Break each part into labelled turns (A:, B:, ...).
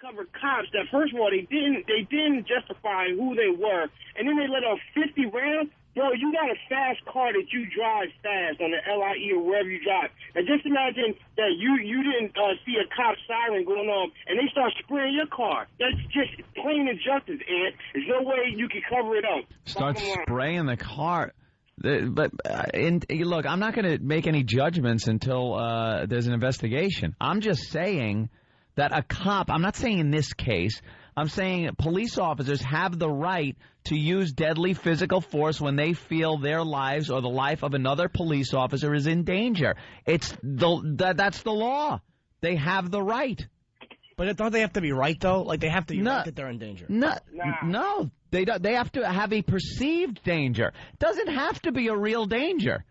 A: undercover cops that, first of all, they didn't justify who they were, and then they let off 50 rounds. Bro, you got a fast car that you drive fast on the LIE or wherever you drive. And just imagine that you didn't see a cop siren going on, and they start spraying your car. That's just plain injustice, Ed. There's no way you can cover it up.
B: Start spraying the car. But look, I'm not going to make any judgments until there's an investigation. I'm just saying that a cop, I'm not saying in this case, I'm saying police officers have the right to use deadly physical force when they feel their lives or the life of another police officer is in danger. That's the law. They have the right.
C: But don't they have to be right, though? Like, they have to be right that they're in danger.
B: No. They have to have a perceived danger. It doesn't have to be a real danger.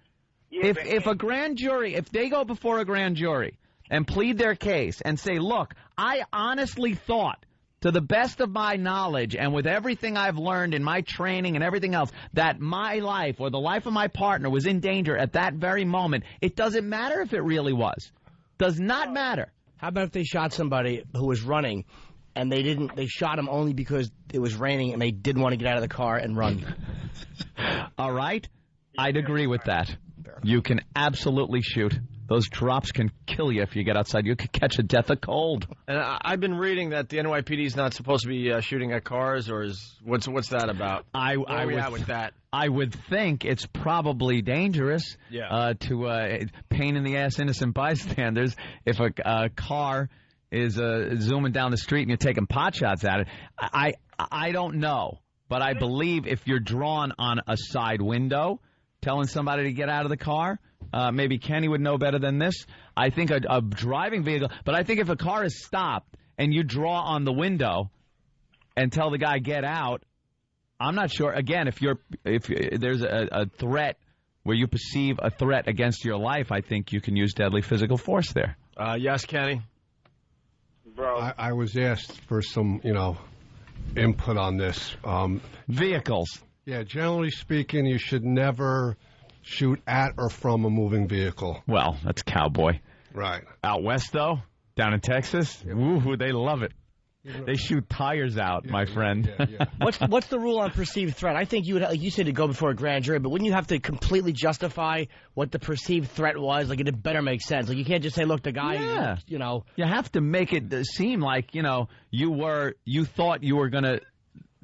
B: Yeah, if a grand jury, if they go before a grand jury and plead their case and say, look, I honestly thought, to the best of my knowledge and with everything I've learned in my training and everything else, that my life or the life of my partner was in danger at that very moment, it doesn't matter if it really was. Does not matter.
C: How about if they shot somebody who was running and they shot him only because it was raining and they didn't want to get out of the car and run?
B: All right. I'd agree with that. You can absolutely shoot. Those drops can kill you if you get outside. You could catch a death of cold.
D: And I've been reading that the NYPD is not supposed to be shooting at cars, or what's that about? Where are we at with that?
B: I would think it's probably dangerous to pain in the ass innocent bystanders if a car is zooming down the street and you're taking pot shots at it. I don't know, but I believe if you're drawn on a side window, telling somebody to get out of the car. Maybe Kenny would know better than this. I think a driving vehicle, but I think if a car is stopped and you draw on the window and tell the guy get out, I'm not sure. Again, if there's a threat where you perceive a threat against your life, I think you can use deadly physical force there.
D: Yes, Kenny.
E: Bro, I was asked for some, input on this.
B: Vehicles.
E: Yeah, generally speaking, you should never shoot at or from a moving vehicle.
B: Well, that's cowboy.
E: Right.
B: Out west, though, down in Texas, ooh, they love it. They shoot tires out, my friend.
E: Yeah.
C: What's the rule on perceived threat? I think you would, like you said, to go before a grand jury, but wouldn't you have to completely justify what the perceived threat was? Like, it better make sense. Like, you can't just say, look, the guy,
B: You have to make it seem like, you thought you were going to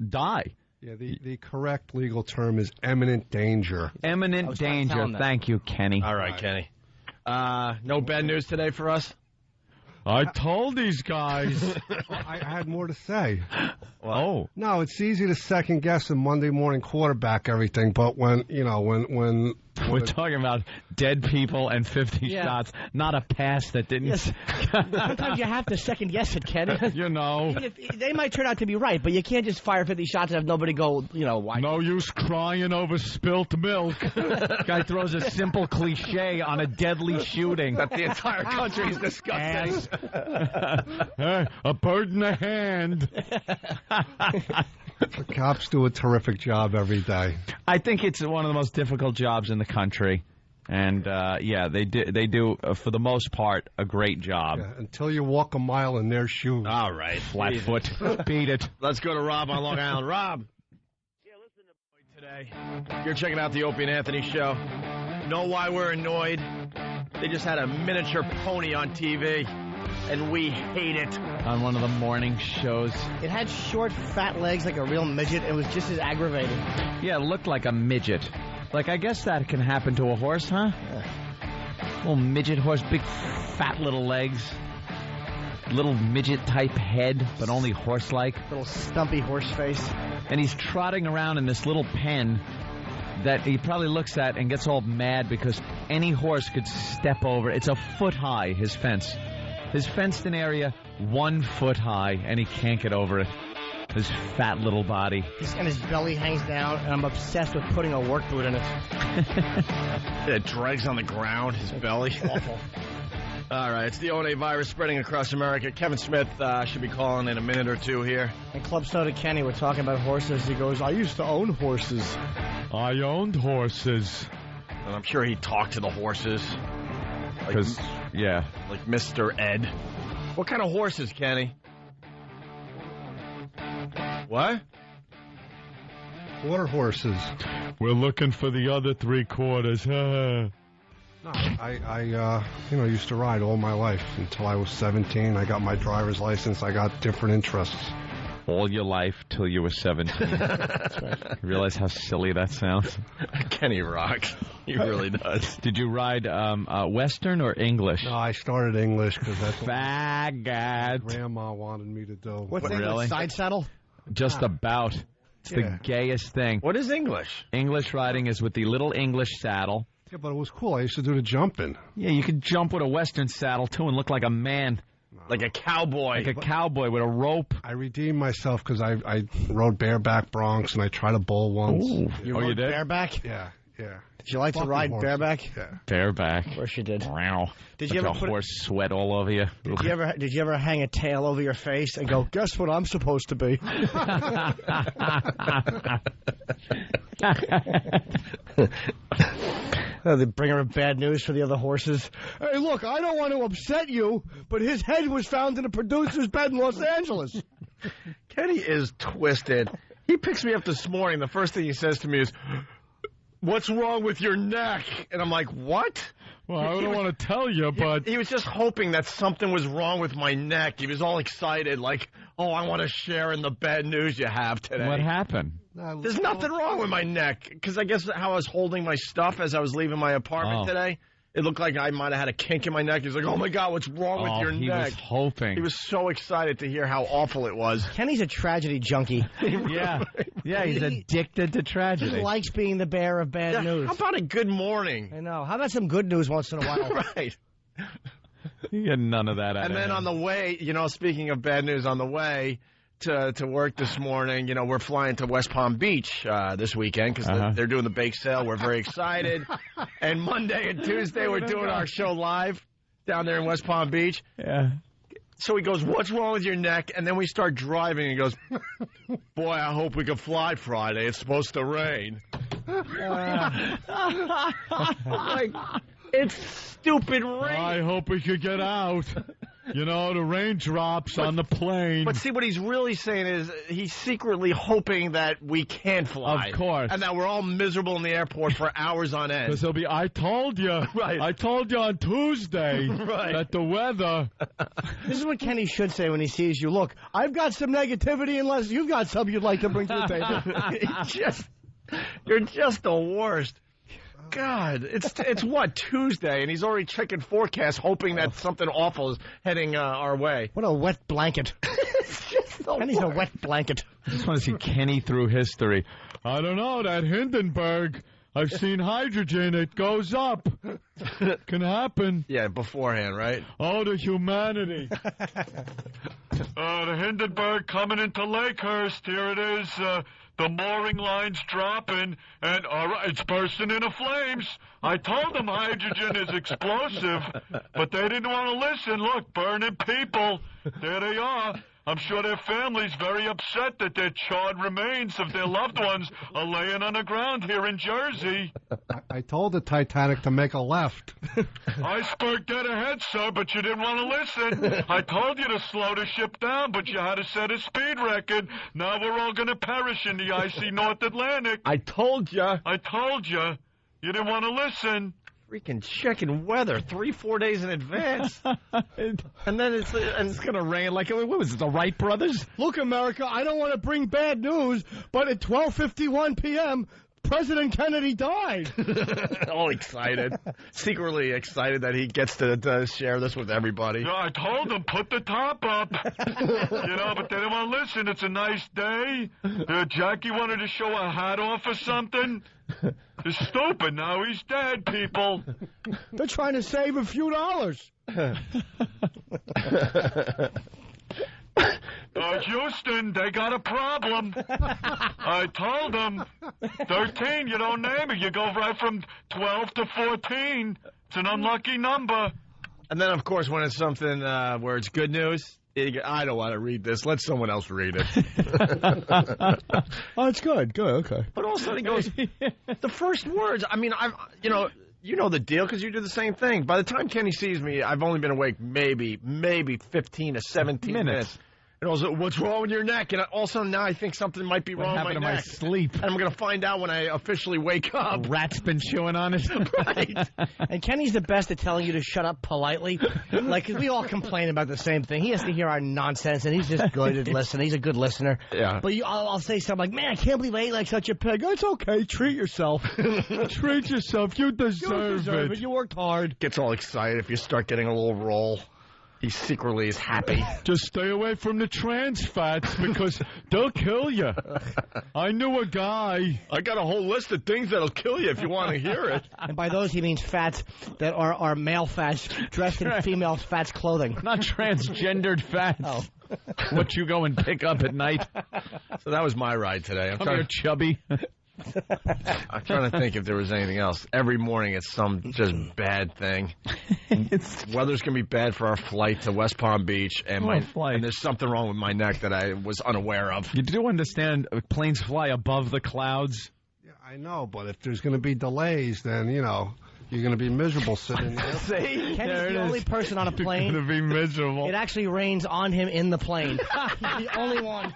B: die.
E: Yeah, the correct legal term is imminent danger.
B: Imminent danger. Thank you, Kenny.
D: All right, Kenny. No bad news today for us?
B: I told these guys.
E: I had more to say.
B: Oh.
E: No, it's easy to second guess a Monday morning quarterback everything, but when
B: we're talking about dead people and 50 shots, not a pass that didn't.
C: Yes. Sometimes you have to second guess it, Ken. They might turn out to be right, but you can't just fire 50 shots and have nobody go, why?
B: No use crying over spilt milk. Guy throws a simple cliche on a deadly shooting
D: that the entire country is discussing.
B: A bird in the hand.
E: The cops do a terrific job every day.
B: I think it's one of the most difficult jobs in the country. And, they do for the most part, a great job.
E: Yeah, until you walk a mile in their shoes.
D: All right.
B: Flatfoot. Beat it.
D: Let's go to Rob on Long Island. Rob. Yeah, listen to today. You're checking out the Opie and Anthony show. Know why we're annoyed? They just had a miniature pony on TV, and we hate it.
B: On one of the morning shows.
C: It had short, fat legs like a real midget. It was just as aggravating.
B: Yeah, it looked like a midget. Like, I guess that can happen to a horse, huh? Yeah. Little midget horse, big, fat little legs. Little midget-type head, but only horse-like.
C: Little stumpy horse face.
B: And he's trotting around in this little pen that he probably looks at and gets all mad because any horse could step over. It's a foot high, his fence. His fenced-in area, 1 foot high, and he can't get over it. His fat little body.
C: And his belly hangs down, and I'm obsessed with putting a work boot in it.
D: It drags on the ground, his belly.
C: Awful.
D: All right, it's the O&A virus spreading across America. Kevin Smith should be calling in a minute or two here.
C: And Club Soda Kenny, we're talking about horses. He goes, I used to own horses.
B: I owned horses.
D: And I'm sure he talked to the horses.
B: Like Mr. Ed.
D: What kind of horses, Kenny? What?
E: Quarter horses.
F: We're looking for the other 3/4.
E: No, I used to ride all my life until I was 17. I got my driver's license. I got different interests.
B: All your life till you were 17.
C: That's right.
B: You realize how silly that sounds?
D: Kenny rocks. He really does.
B: Did you ride Western or English?
E: No, I started English because that's what
B: Faggot.
E: Grandma wanted me to do.
C: What's
B: Really?
C: English? Side saddle?
B: Just about. It's the gayest thing.
D: What is English?
B: English riding is with the little English saddle.
E: Yeah, but it was cool. I used to do the jumping.
B: Yeah, you could jump with a Western saddle, too, and look like a man.
D: Like a cowboy.
B: Like a cowboy with a rope.
E: I redeemed myself because I rode bareback broncs and I tried a bull once.
B: Ooh.
C: You
B: Oh,
C: rode
B: you did?
C: bareback?
E: Yeah.
C: Did you like to
E: Fucking
C: ride
E: horses.
C: bareback?
E: Yeah.
B: Bareback.
C: Of course you did.
B: Wow.
C: Did
B: Like
C: you ever
B: a
C: put
B: horse sweat all over you?
C: Did you ever hang a tail over your face and go, guess what I'm supposed to be? The bringer of bad news for the other horses. Hey, look, I don't want to upset you, but his head was found in a producer's bed in Los Angeles.
D: Kenny is twisted. He picks me up this morning. The first thing he says to me is, "What's wrong with your neck?" And I'm like, "What?"
F: Well, I don't want to tell you, but
D: He was just hoping that something was wrong with my neck. He was all excited, like, "Oh, I want to share in the bad news you have today."
B: What happened?
D: There's nothing wrong with my neck, because I guess how I was holding my stuff as I was leaving my apartment today, it looked like I might have had a kink in my neck. He's like, "Oh, my God, what's wrong with your
B: he
D: neck?"
B: was hoping.
D: He was so excited to hear how awful it was.
C: Kenny's a tragedy junkie.
B: Yeah, he's addicted to
C: He
B: tragedy.
C: likes being the bearer of bad news.
D: How about a good morning?
C: I know. How about some good news once in a while?
D: Right.
B: You get none of that out
D: And
B: of
D: then
B: him.
D: on the way, speaking of bad news, on the way to work this morning, we're flying to West Palm Beach this weekend because they're doing the bake sale. We're very excited. And Monday and Tuesday, we're doing our show live down there in West Palm Beach.
B: Yeah.
D: So he goes, "What's wrong with your neck?" And then we start driving and he goes, "Boy, I hope we can fly Friday. It's supposed to rain." Like, it's stupid rain.
F: I hope we could get out. The raindrops on the plane.
D: But see, what he's really saying is he's secretly hoping that we can fly.
F: Of course.
D: And that we're all miserable in the airport for hours on end.
F: Because he'll be, I told you.
D: Right.
F: I told you on Tuesday
D: Right.
F: that the weather.
C: This is what Kenny should say when he sees you. Look, I've got some negativity unless you've got something you'd like to bring to the table.
D: You're just the worst. God, it's what, Tuesday, and he's already checking forecasts, hoping that something awful is heading our way.
C: What a wet blanket. Kenny's a wet blanket.
B: I just want to see Kenny through history.
F: I don't know, that Hindenburg. I've seen hydrogen. It goes up. Can happen.
D: Yeah, beforehand, right?
F: Oh, the humanity. The Hindenburg coming into Lakehurst. Here it is. The mooring line's dropping, and it's bursting into flames. I told them hydrogen is explosive, but they didn't want to listen. Look, burning people. There they are. I'm sure their family's very upset that their charred remains of their loved ones are laying on the ground here in Jersey.
E: I told the Titanic to make a left.
F: Iceberg dead ahead, sir, but you didn't want to listen. I told you to slow the ship down, but you had to set a speed record. Now we're all going to perish in the icy North Atlantic.
D: I told you.
F: I told you. You didn't want to listen.
D: Freaking checking weather 3-4 days in advance. And then it's going to rain. Like, what was it, the Wright brothers?
C: Look, America, I don't want to bring bad news, but at 12:51 p.m., President Kennedy died.
D: All excited. Secretly excited that he gets to share this with everybody.
F: Yeah, I told them, put the top up. But they didn't want to listen. It's a nice day. Jackie wanted to show a hat off or something. It's stupid. Now he's dead, people.
C: They're trying to save a few dollars.
F: Houston, they got a problem. I told them. 13, you don't name it. You go right from 12 to 14. It's an unlucky number.
D: And then, of course, when it's something where it's good news, I don't want to read this. Let someone else read it.
C: Oh, it's good. Good, okay.
D: But also he goes, the first words, I mean, you know the deal because you do the same thing. By the time Kenny sees me, I've only been awake maybe 15 to 17 minutes. And also, what's wrong with your neck? And also now I think something might be wrong with my neck.
B: To my sleep?
D: And I'm going to find out when I officially wake up.
B: A rat's been chewing on it.
D: Right.
C: And Kenny's the best at telling you to shut up politely. Like, we all complain about the same thing. He has to hear our nonsense, and he's just good at listening. He's a good listener.
D: Yeah.
C: But I'll say something like, man, I can't believe I ate like such a pig. It's okay. Treat yourself.
B: Treat yourself. You deserve it.
C: You worked hard.
D: Gets all excited if you start getting a little roll. He secretly is happy.
F: Just stay away from the trans fats because they'll kill you. I knew a guy.
D: I got a whole list of things that'll kill you if you want to hear it.
C: And by those, he means fats that are male fats dressed in female fats clothing.
B: Not transgendered fats.
C: Oh.
B: What you go and pick up at night.
D: So that was my ride today.
B: Come here, chubby.
D: I'm trying to think if there was anything else. Every morning it's some just bad thing. Weather's going to be bad for our flight to West Palm Beach, and and there's something wrong with my neck that I was unaware of.
B: You do understand planes fly above the clouds?
E: Yeah, I know, but if there's going to be delays, then, you're going to be miserable sitting there.
C: See? Kenny's the only person on a plane.
B: You're going to be miserable.
C: It actually rains on him in the plane. He's the only one.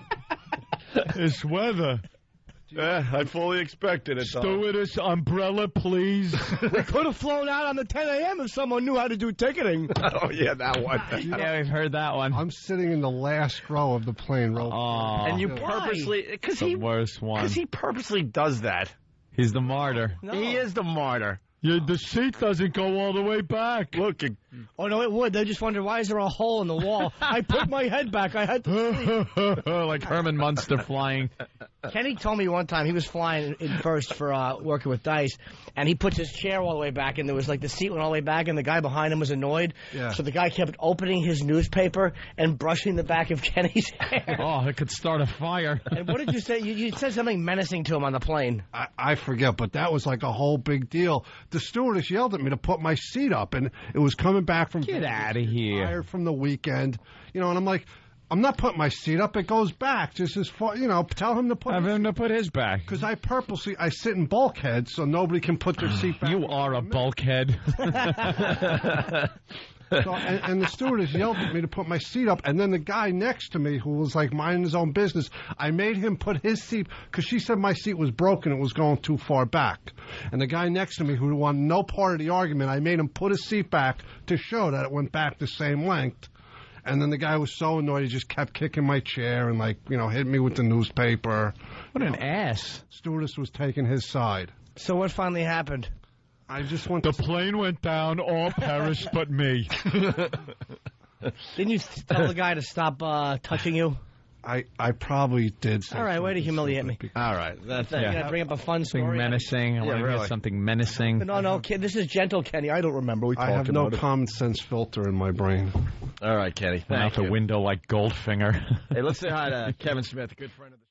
F: It's weather.
D: Yeah, I fully expected it.
F: Stewardess, umbrella, please.
C: We could have flown out on the 10 a.m. if someone knew how to do ticketing.
D: Oh, yeah, that one.
B: Yeah, we've heard that one.
E: I'm sitting in the last row of the plane.
B: And
D: you purposely...
B: The worst one.
D: Because he purposely does that.
B: He's the martyr.
C: No.
D: He is the martyr.
F: Yeah, the seat doesn't go all the way back.
D: Look,
C: Oh, no, it would. They just wonder, why is there a hole in the wall? I put my head back. I had to
B: like Herman Munster flying.
C: Kenny told me one time he was flying in first for working with Dice, and he puts his chair all the way back, and there was like the seat went all the way back, and the guy behind him was annoyed.
E: Yeah.
C: So the guy kept opening his newspaper and brushing the back of Kenny's hair.
B: Oh, it could start a fire.
C: And what did you say? You said something menacing to him on the plane.
E: I forget, but that was like a whole big deal. The stewardess yelled at me to put my seat up, and it was coming back from...
B: Get out of here.
E: Tired from the weekend, and I'm like, I'm not putting my seat up. It goes back just as far, tell him to put...
B: Have him to put his back.
E: Because I sit in bulkheads so nobody can put their seat back.
B: You are a bulkhead.
E: So, and the stewardess yelled at me to put my seat up, and then the guy next to me, who was like minding his own business, I made him put his seat, because she said my seat was broken, it was going too far back. And the guy next to me, who wanted no part of the argument, I made him put his seat back to show that it went back the same length. And then the guy was so annoyed, he just kept kicking my chair and, hit me with the newspaper.
B: What an ass.
E: Stewardess was taking his side.
C: So what finally happened?
E: I just went
F: The plane went down, all perished but me.
C: Didn't you tell the guy to stop touching you?
E: I probably did.
C: All right, way to humiliate me.
D: all right. That's
C: You're going to bring up a fun
B: Something
C: story?
B: menacing. I want to hear something menacing.
C: No, kid, this is gentle Kenny. I don't remember. We talked
E: I have no
C: about it.
E: common sense filter in my brain.
D: All right, Kenny.
B: Went out
D: Thank
B: the
D: you.
B: window like Goldfinger.
D: Hey, let's say hi to Kevin Smith, a good friend of the